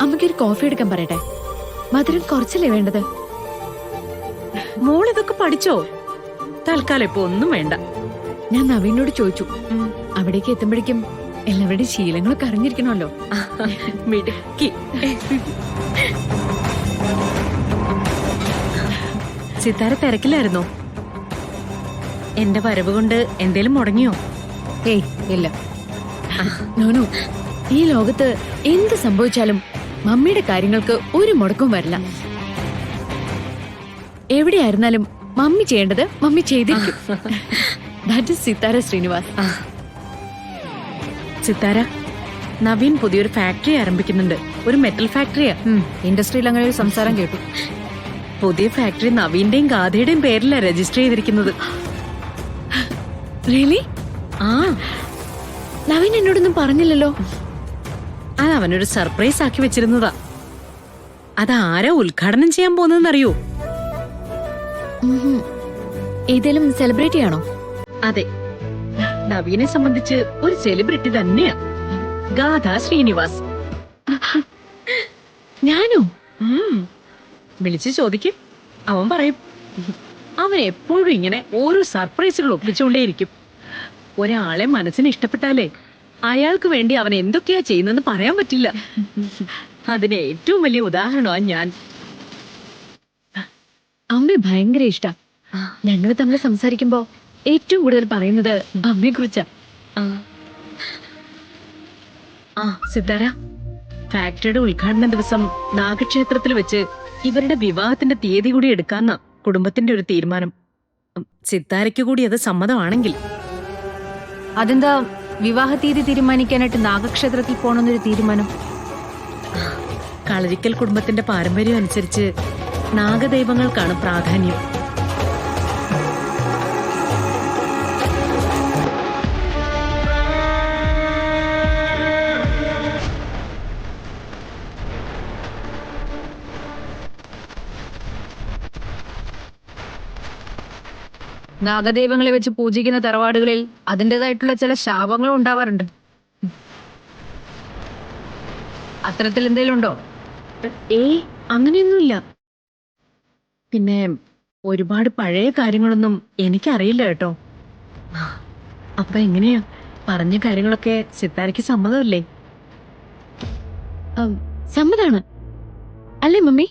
അമ്മയ്ക്കൊരു കോഫി എടുക്കാൻ പറയട്ടെ? മധുരം കുറച്ചല്ലേ വേണ്ടത്? മോൾ ഇതൊക്കെ പഠിച്ചോ? തൽക്കാലം ഇപ്പൊ ഒന്നും വേണ്ട. ഞാൻ നവീനോട് ചോദിച്ചു. അവിടേക്ക് എത്തുമ്പോഴേക്കും എല്ലാവരുടെയും ശീലങ്ങളൊക്കെ അറിഞ്ഞിരിക്കണമല്ലോ. മിടുക്കി. സിത്താര തിരക്കിലായിരുന്നോ? എന്റെ വരവ് കൊണ്ട് എന്തേലും മുടങ്ങിയോ? ഏയ് ഇല്ല. നോനു, ഈ ലോകത്ത് എന്ത് സംഭവിച്ചാലും മമ്മിയുടെ കാര്യങ്ങൾക്ക് ഒരു മുടക്കവും വരില്ല. എവിടെയായിരുന്നാലും മമ്മി ചെയ്യേണ്ടത് മമ്മി ചെയ്തിരിക്കും. That is Sithara Sreenivas. സിത്താര, നവീൻ പുതിയൊരു ഫാക്ടറി ആരംഭിക്കുന്നുണ്ട്. ഒരു മെറ്റൽ ഫാക്ടറിയാ. ഇൻഡസ്ട്രിയിൽ അങ്ങനെ ഒരു സംസാരം കേട്ടു. പുതിയ ഫാക്ടറി നവീന്റെയും ഗാഥയുടെയും പേരിലാ രജിസ്റ്റർ ചെയ്തിരിക്കുന്നത്. റിയലി? ആ, നവീൻ എന്നോടൊന്നും പറഞ്ഞില്ലല്ലോ. അത് അവനൊരു സർപ്രൈസ് ആക്കി വെച്ചിരുന്നതാ. അതാരാ ഉദ്ഘാടനം ചെയ്യാൻ പോകുന്നതെന്നറിയോ? ഏതേലും സെലിബ്രിറ്റി ആണോ? അതെ, നവീനെ സംബന്ധിച്ച് ഒരു സെലിബ്രിറ്റി തന്നെയാ. ഗാഥ ശ്രീനിവാസ്. ഞാനോ? വിളിച്ച് ചോദിക്കും, അവൻ പറയും. അവൻ എപ്പോഴും ഇങ്ങനെ ഓരോ സർപ്രൈസുകൾ ഒപ്പിച്ചുകൊണ്ടേയിരിക്കും. ഒരാളെ മനസ്സിന് ഇഷ്ടപ്പെട്ടാലേ അയാൾക്ക് വേണ്ടി അവൻ എന്തൊക്കെയാ ചെയ്യുന്നതെന്ന് പറയാൻ പറ്റില്ല. അതിന് ഏറ്റവും വലിയ ഉദാഹരണമാണ് ഞാൻ. അമ്മയെ ഭയങ്കര ഇഷ്ടാ. ഞങ്ങൾ തമ്മിൽ സംസാരിക്കുമ്പോ ഏറ്റവും കൂടുതൽ പറയുന്നത് അമ്മയെ കുറിച്ചാ. ആ സിത്താര, ഫാക്ടറിയുടെ ഉദ്ഘാടന ദിവസം നാഗക്ഷേത്രത്തിൽ വെച്ച് ഇവരുടെ വിവാഹത്തിന്റെ തീയതി കൂടി എടുക്കാന്ന കുടുംബത്തിന്റെ ഒരു തീരുമാനം. സിത്താരയ്ക്ക് കൂടി അത് സമ്മതമാണെങ്കിൽ. അതെന്താ വിവാഹ തീയതി തീരുമാനിക്കാനായിട്ട് നാഗക്ഷേത്രത്തിൽ പോണെന്നൊരു തീരുമാനം? കളരിക്കൽ കുടുംബത്തിന്റെ പാരമ്പര്യം അനുസരിച്ച് നാഗദൈവങ്ങൾക്കാണ് പ്രാധാന്യം. നാഗദൈവങ്ങളെ വെച്ച് പൂജിക്കുന്ന തറവാടുകളിൽ അതിൻ്റെതായിട്ടുള്ള ചില ശാപങ്ങളും ഉണ്ടാവാറുണ്ട്. അത്തരത്തിൽ എന്തെങ്കിലും ഉണ്ടോ? അങ്ങനെയൊന്നുമില്ല. പിന്നെ ഒരുപാട് പഴയ കാര്യങ്ങളൊന്നും എനിക്കറിയില്ല കേട്ടോ. അപ്പൊ എങ്ങനെയാ, പറഞ്ഞ കാര്യങ്ങളൊക്കെ സിത്താരയ്ക്ക് സമ്മതമല്ലേ? സമ്മതാണ് അല്ലേ മമ്മി?